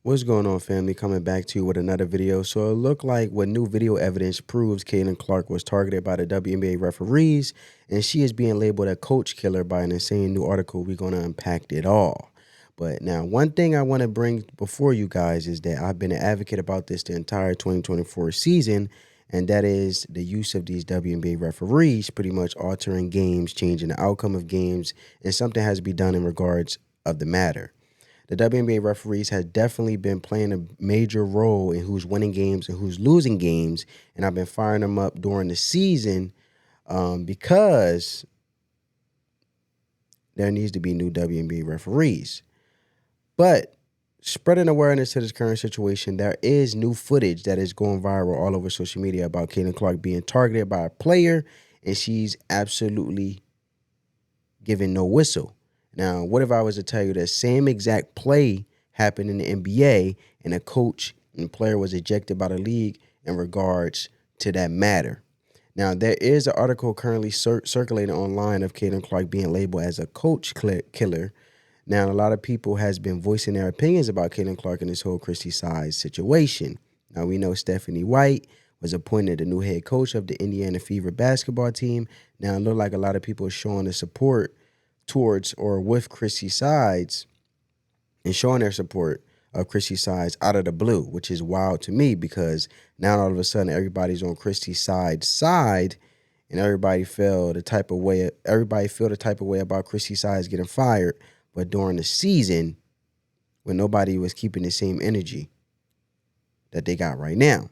What's going on, family? Coming back to you with another video. So it looked like what new video evidence proves Caitlin Clark was targeted by the WNBA referees, and she is being labeled a coach killer by an insane new article. We're going to unpack it all. But now, one thing I want to bring before you guys is that I've been an advocate about this the entire 2024 season, and that is the use of these WNBA referees pretty much altering games, changing the outcome of games, and something has to be done in regards of the matter. The WNBA referees have definitely been playing a major role in who's winning games and who's losing games, and I've been firing them up during the season because there needs to be new WNBA referees. But spreading awareness to this current situation, there is new footage that is going viral all over social media about Caitlin Clark being targeted by a player, and she's absolutely giving no whistle. Now, what if I was to tell you that same exact play happened in the NBA and a coach and player was ejected by the league in regards to that matter? Now, there is an article currently circulating online of Caitlin Clark being labeled as a coach killer. Now, a lot of people has been voicing their opinions about Caitlin Clark and this whole Christy Size situation. Now, we know Stephanie White was appointed the new head coach of the Indiana Fever basketball team. Now, it looked like a lot of people are showing the support towards or with Chrissy Sides and showing their support of Chrissy Sides out of the blue, which is wild to me because now all of a sudden everybody's on Chrissy Sides' side and everybody feel the type of way about Chrissy Sides getting fired. But during the season, when nobody was keeping the same energy that they got right now.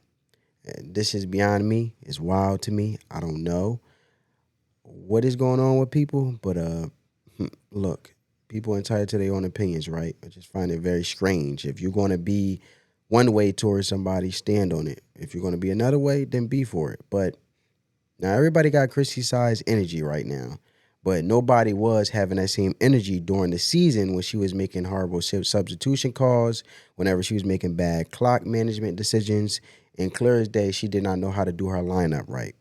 And this is beyond me. It's wild to me. I don't know what is going on with people, but look, people are entitled to their own opinions, right? I just find it very strange. If you're going to be one way towards somebody, stand on it. If you're going to be another way, then be for it. But now everybody got Chrissy Size energy right now, but nobody was having that same energy during the season when she was making horrible substitution calls, whenever she was making bad clock management decisions, and clear as day, she did not know how to do her lineup right.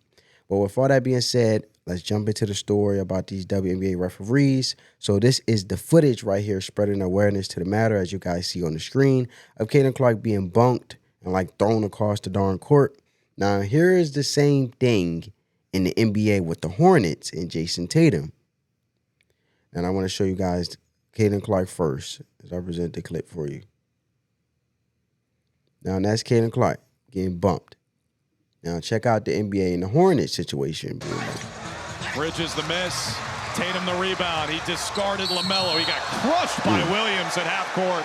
But with all that being said, let's jump into the story about these WNBA referees. So this is the footage right here spreading awareness to the matter, as you guys see on the screen, of Caitlin Clark being bunked and like thrown across the darn court. Now, here is the same thing in the NBA with the Hornets and Jason Tatum. And I want to show you guys Caitlin Clark first as I present the clip for you. Now, that's Caitlin Clark getting bumped. Now, check out the NBA and the Hornets situation. Bridges the miss. Tatum the rebound. He discarded LaMelo. He got crushed by Williams at half court.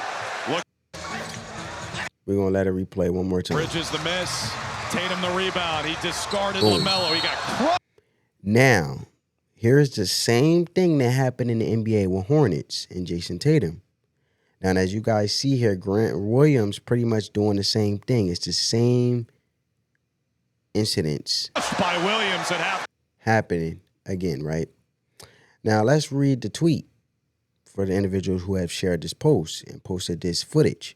We're going to let it replay one more time. Bridges the miss. Tatum the rebound. He discarded LaMelo. He got crushed. Now, here's the same thing that happened in the NBA with Hornets and Jason Tatum. Now, as you guys see here, Grant Williams pretty much doing the same thing. It's the same incidents by Williams at half happening again, right? Now, let's read the tweet for the individuals who have shared this post and posted this footage.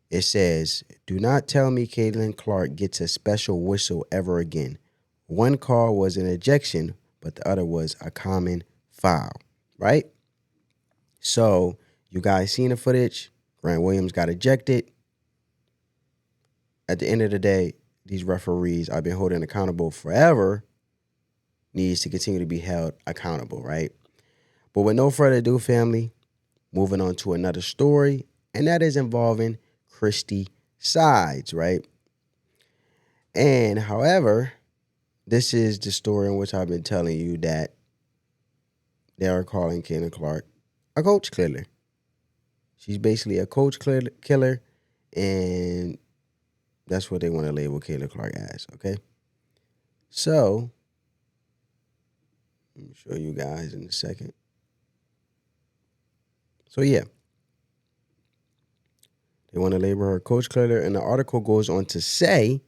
It says, "Do not tell me Caitlin Clark gets a special whistle ever again. One call was an ejection, but the other was a common foul," right? So you guys seen the footage. Grant Williams got ejected. At the end of the day, these referees I've been holding accountable forever needs to continue to be held accountable, right? But with no further ado, family, moving on to another story, and that is involving Christy Sides, right? And however, this is the story in which I've been telling you that they are calling Caitlin Clark a coach killer. She's basically a coach killer, and that's what they want to label Caitlin Clark as, okay? So, let me show you guys in a second. So, yeah. They want to label her a coach killer, and the article goes on to say,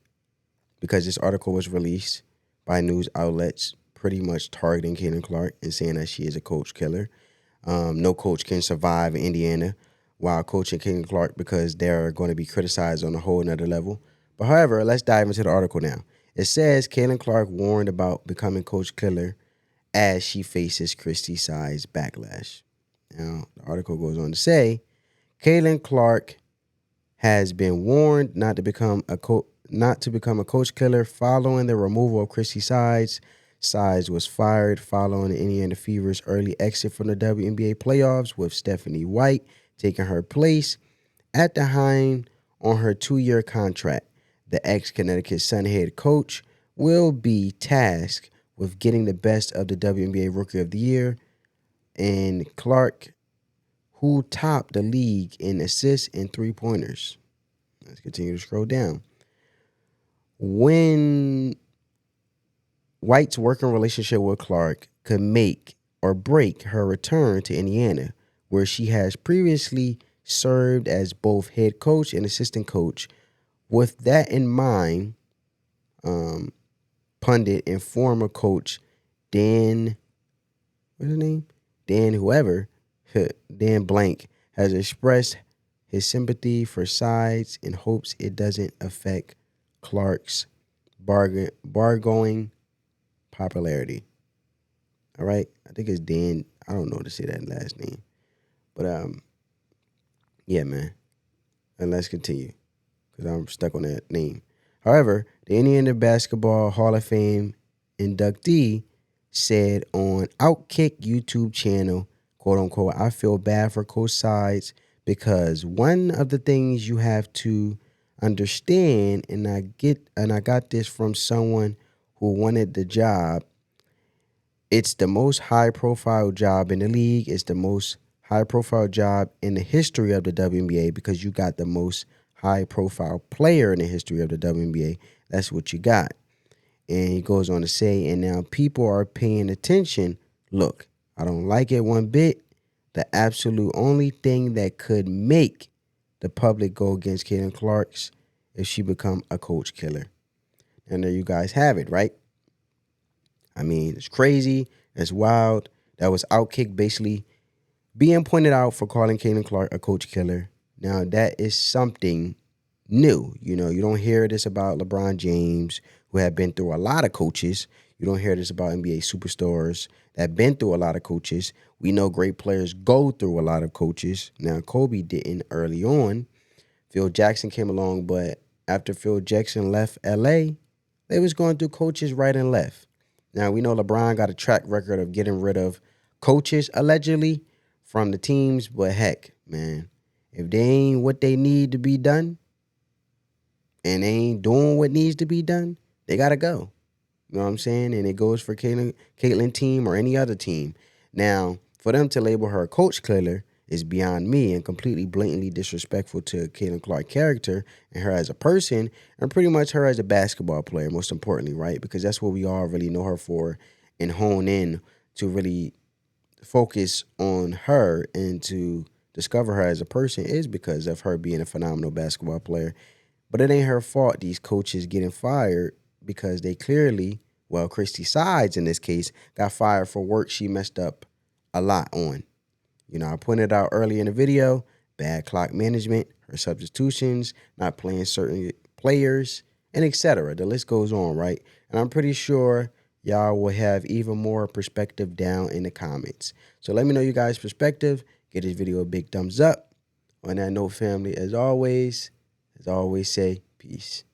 because this article was released by news outlets pretty much targeting Caitlin Clark and saying that she is a coach killer. No coach can survive in Indiana while coaching Caitlin Clark because they're going to be criticized on a whole nother level. But however, let's dive into the article now. It says Caitlin Clark warned about becoming coach killer as she faces Christy Size backlash. Now, the article goes on to say, Caitlin Clark has been warned not to become a coach killer following the removal of Chrissy Sides. Sides was fired following the Indiana Fever's early exit from the WNBA playoffs, with Stephanie White taking her place at the helm on her 2-year contract. The ex-Connecticut Sun head coach will be tasked with getting the best of the WNBA Rookie of the Year and Clark, who topped the league in assists and three-pointers. Let's continue to scroll down. When White's working relationship with Clark could make or break her return to Indiana, where she has previously served as both head coach and assistant coach. With that in mind, pundit and former coach Dan, what's his name? Dan Blank has expressed his sympathy for Sides and hopes it doesn't affect Clark's bargoing popularity. All right, I think it's Dan. I don't know how to say that last name, but yeah, man. And let's continue because I'm stuck on that name. However, the Indiana Basketball Hall of Fame inductee said on Outkick YouTube channel, quote unquote, "I feel bad for Coach Sides because one of the things you have to understand, and I got this from someone who wanted the job. It's the most high-profile job in the league. It's the most high-profile job in the history of the WNBA because you got the most high-profile player in the history of the WNBA. That's what you got." And he goes on to say, and now people are paying attention. Look, I don't like it one bit. The absolute only thing that could make the public go against Caitlin Clark's if she become a coach killer. And there you guys have it, right? I mean, it's crazy. It's wild. That was Outkick basically being pointed out for calling Caitlin Clark a coach killer. Now, that is something new. You know, you don't hear this about LeBron James, who have been through a lot of coaches. You don't hear this about NBA superstars that have been through a lot of coaches. We know great players go through a lot of coaches. Now, Kobe didn't early on. Phil Jackson came along, but after Phil Jackson left LA, they was going through coaches right and left. Now, we know LeBron got a track record of getting rid of coaches, allegedly, from the teams. But heck, man, if they ain't what they need to be done and they ain't doing what needs to be done, they got to go. You know what I'm saying? And it goes for Caitlin team or any other team. Now, for them to label her a coach killer is beyond me and completely blatantly disrespectful to Caitlin Clark's character and her as a person and pretty much her as a basketball player, most importantly, right? Because that's what we all really know her for and hone in to really focus on her and to discover her as a person is because of her being a phenomenal basketball player. But it ain't her fault these coaches getting fired because they clearly, well, Christy Sides in this case, got fired for work she messed up a lot on. You know, I pointed out earlier in the video, bad clock management, her substitutions, not playing certain players, and etc. The list goes on, right? And I'm pretty sure y'all will have even more perspective down in the comments. So let me know you guys' perspective. Give this video a big thumbs up. On that note, family, as always say, peace.